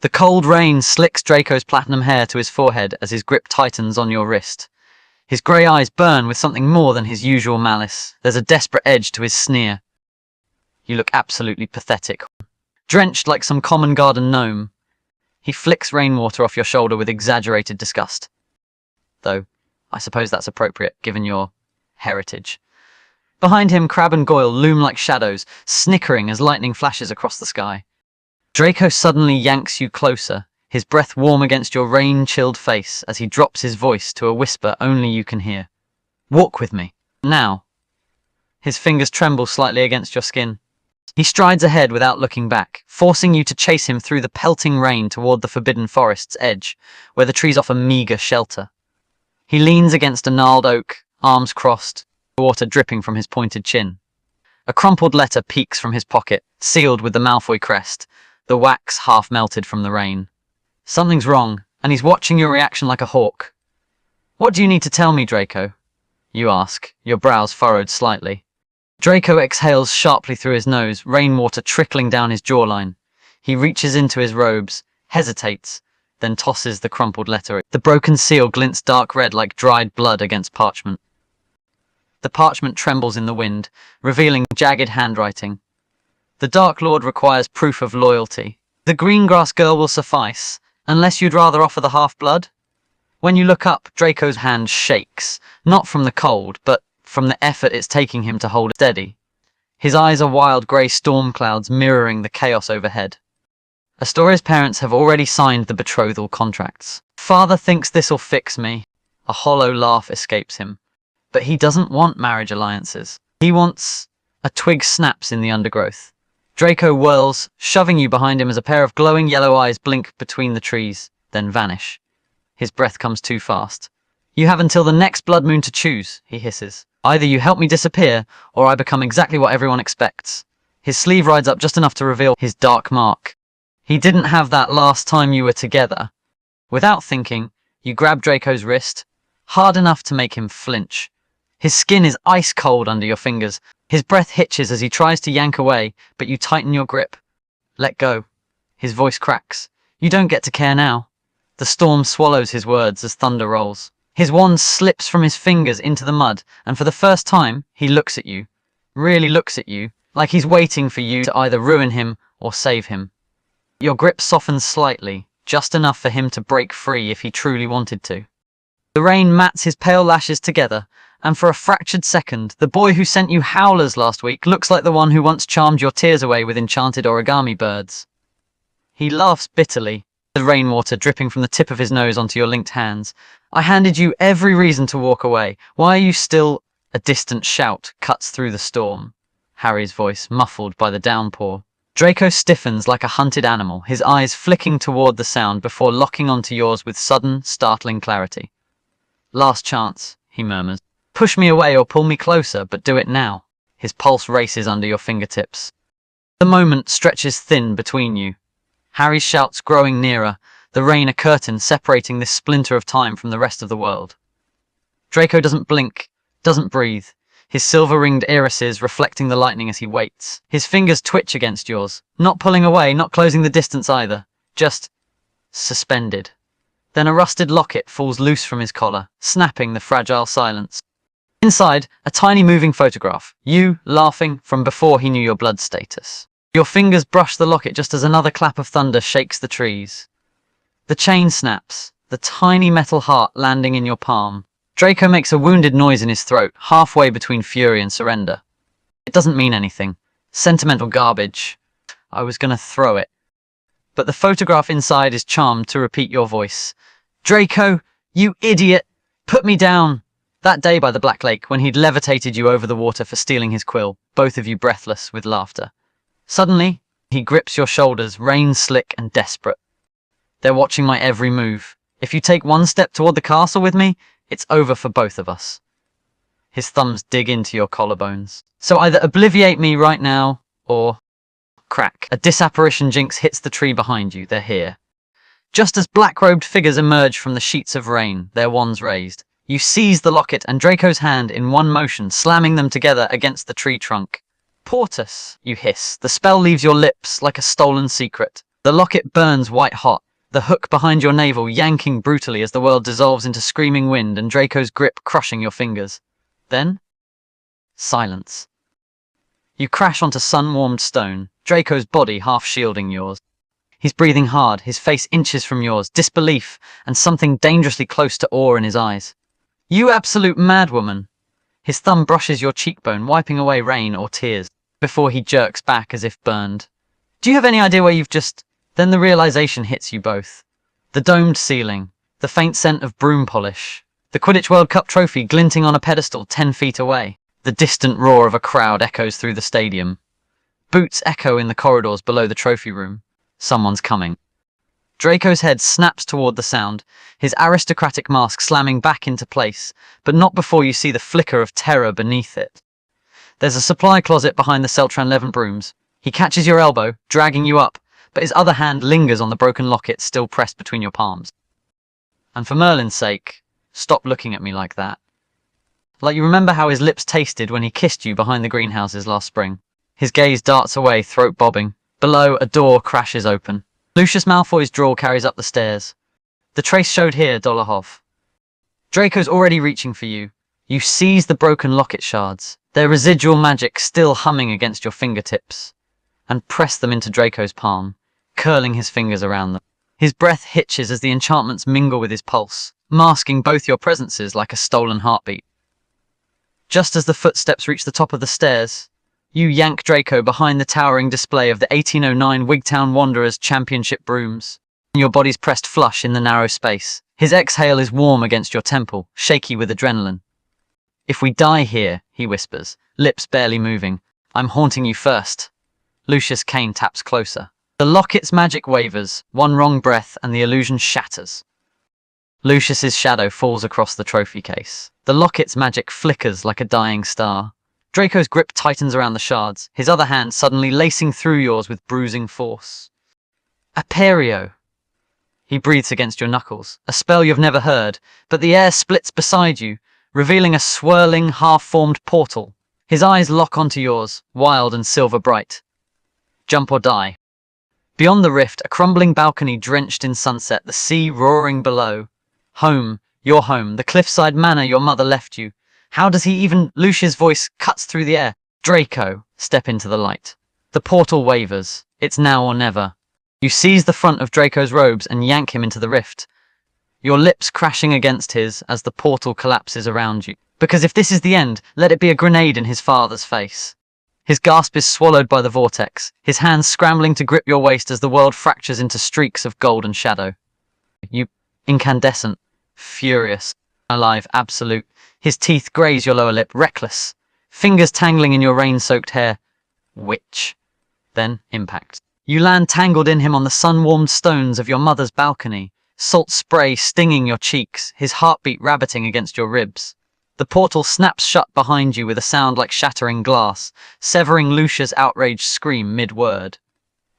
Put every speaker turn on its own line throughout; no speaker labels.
The cold rain slicks Draco's platinum hair to his forehead as his grip tightens on your wrist. His grey eyes burn with something more than his usual malice. There's a desperate edge to his sneer. You look absolutely pathetic. Drenched like some common garden gnome. He flicks rainwater off your shoulder with exaggerated disgust. Though, I suppose that's appropriate, given your heritage. Behind him, Crab and Goyle loom like shadows, snickering as lightning flashes across the sky. Draco suddenly yanks you closer, his breath warm against your rain-chilled face as he drops his voice to a whisper only you can hear. Walk with me. Now. His fingers tremble slightly against your skin. He strides ahead without looking back, forcing you to chase him through the pelting rain toward the forbidden forest's edge, where the trees offer meager shelter. He leans against a gnarled oak, arms crossed, water dripping from his pointed chin. A crumpled letter peeks from his pocket, sealed with the Malfoy crest, the wax half melted from the rain. Something's wrong, and he's watching your reaction like a hawk. What do you need to tell me, Draco? You ask, your brows furrowed slightly. Draco exhales sharply through his nose, rainwater trickling down his jawline. He reaches into his robes, hesitates, then tosses the crumpled letter. The broken seal glints dark red like dried blood against parchment. The parchment trembles in the wind, revealing jagged handwriting. The Dark Lord requires proof of loyalty. The Greengrass girl will suffice, unless you'd rather offer the half-blood. When you look up, Draco's hand shakes, not from the cold, but from the effort it's taking him to hold it steady. His eyes are wild grey storm clouds mirroring the chaos overhead. Astoria's parents have already signed the betrothal contracts. Father thinks this'll fix me. A hollow laugh escapes him. But he doesn't want marriage alliances. He wants... A twig snaps in the undergrowth. Draco whirls, shoving you behind him as a pair of glowing yellow eyes blink between the trees, then vanish. His breath comes too fast. You have until the next blood moon to choose, he hisses. Either you help me disappear, or I become exactly what everyone expects. His sleeve rides up just enough to reveal his dark mark. He didn't have that last time you were together. Without thinking, you grab Draco's wrist, hard enough to make him flinch. His skin is ice cold under your fingers. His breath hitches as he tries to yank away, but you tighten your grip. Let go. His voice cracks. You don't get to care now. The storm swallows his words as thunder rolls. His wand slips from his fingers into the mud, and for the first time, he looks at you. Really looks at you, like he's waiting for you to either ruin him or save him. Your grip softens slightly, just enough for him to break free if he truly wanted to. The rain mats his pale lashes together, and for a fractured second, the boy who sent you howlers last week looks like the one who once charmed your tears away with enchanted origami birds. He laughs bitterly, the rainwater dripping from the tip of his nose onto your linked hands. I handed you every reason to walk away. Why are you still... A distant shout cuts through the storm, Harry's voice muffled by the downpour. Draco stiffens like a hunted animal, his eyes flicking toward the sound before locking onto yours with sudden, startling clarity. Last chance, he murmurs. Push me away or pull me closer, but do it now. His pulse races under your fingertips. The moment stretches thin between you. Harry's shouts growing nearer, the rain a curtain separating this splinter of time from the rest of the world. Draco doesn't blink, doesn't breathe, his silver-ringed irises reflecting the lightning as he waits. His fingers twitch against yours, not pulling away, not closing the distance either, just suspended. Then a rusted locket falls loose from his collar, snapping the fragile silence. Inside, a tiny moving photograph, you laughing from before he knew your blood status. Your fingers brush the locket just as another clap of thunder shakes the trees. The chain snaps, the tiny metal heart landing in your palm. Draco makes a wounded noise in his throat, halfway between fury and surrender. It doesn't mean anything. Sentimental garbage. I was gonna throw it. But the photograph inside is charmed to repeat your voice. Draco, you idiot! Put me down! That day by the Black Lake, when he'd levitated you over the water for stealing his quill, both of you breathless with laughter. Suddenly, he grips your shoulders, rein slick and desperate. They're watching my every move. If you take one step toward the castle with me, it's over for both of us. His thumbs dig into your collarbones. So either obliviate me right now, or... Crack. A disapparition jinx hits the tree behind you. They're here. Just as black-robed figures emerge from the sheets of rain, their wands raised, you seize the locket and Draco's hand in one motion, slamming them together against the tree trunk. Portus, you hiss. The spell leaves your lips like a stolen secret. The locket burns white hot, the hook behind your navel yanking brutally as the world dissolves into screaming wind and Draco's grip crushing your fingers. Then, silence. You crash onto sun-warmed stone, Draco's body half shielding yours. He's breathing hard, his face inches from yours, disbelief and something dangerously close to awe in his eyes. You absolute madwoman! His thumb brushes your cheekbone, wiping away rain or tears, before he jerks back as if burned. Do you have any idea where you've just... Then the realization hits you both. The domed ceiling, the faint scent of broom polish, the Quidditch World Cup trophy glinting on a pedestal 10 feet away. The distant roar of a crowd echoes through the stadium. Boots echo in the corridors below the trophy room. Someone's coming. Draco's head snaps toward the sound, his aristocratic mask slamming back into place, but not before you see the flicker of terror beneath it. There's a supply closet behind the Celtran-Levant brooms. He catches your elbow, dragging you up, but his other hand lingers on the broken locket still pressed between your palms. And for Merlin's sake, stop looking at me like that. Like you remember how his lips tasted when he kissed you behind the greenhouses last spring. His gaze darts away, throat bobbing. Below, a door crashes open. Lucius Malfoy's drawl carries up the stairs. The trace showed here, Dolohov. Draco's already reaching for you. You seize the broken locket shards, their residual magic still humming against your fingertips, and press them into Draco's palm, curling his fingers around them. His breath hitches as the enchantments mingle with his pulse, masking both your presences like a stolen heartbeat. Just as the footsteps reach the top of the stairs, you yank Draco behind the towering display of the 1809 Wigtown Wanderers Championship brooms. Your body's pressed flush in the narrow space. His exhale is warm against your temple, shaky with adrenaline. If we die here, he whispers, lips barely moving, I'm haunting you first. Lucius Kane taps closer. The locket's magic wavers, one wrong breath and the illusion shatters. Lucius's shadow falls across the trophy case. The locket's magic flickers like a dying star. Draco's grip tightens around the shards, his other hand suddenly lacing through yours with bruising force. Aperio! He breathes against your knuckles, a spell you've never heard, but the air splits beside you, revealing a swirling, half-formed portal. His eyes lock onto yours, wild and silver bright. Jump or die. Beyond the rift, a crumbling balcony drenched in sunset, the sea roaring below. Home, your home, the cliffside manor your mother left you. How does he even... Lucia's voice cuts through the air. Draco, step into the light. The portal wavers. It's now or never. You seize the front of Draco's robes and yank him into the rift. Your lips crashing against his as the portal collapses around you. Because if this is the end, let it be a grenade in his father's face. His gasp is swallowed by the vortex, his hands scrambling to grip your waist as the world fractures into streaks of golden shadow. You, incandescent, furious, alive, absolute. His teeth graze your lower lip, reckless, fingers tangling in your rain-soaked hair. Witch. Then, impact. You land tangled in him on the sun-warmed stones of your mother's balcony, salt spray stinging your cheeks, his heartbeat rabbiting against your ribs. The portal snaps shut behind you with a sound like shattering glass, severing Lucia's outraged scream mid-word.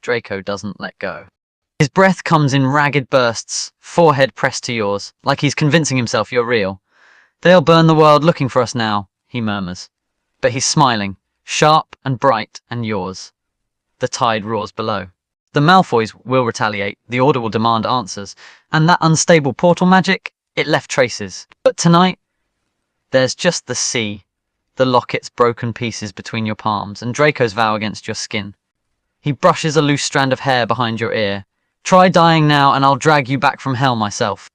Draco doesn't let go. His breath comes in ragged bursts, forehead pressed to yours, like he's convincing himself you're real. They'll burn the world looking for us now, he murmurs. But he's smiling, sharp and bright and yours. The tide roars below. The Malfoys will retaliate, the Order will demand answers, and that unstable portal magic, it left traces. But tonight, there's just the sea, the locket's broken pieces between your palms, and Draco's vow against your skin. He brushes a loose strand of hair behind your ear. Try dying now and I'll drag you back from hell myself.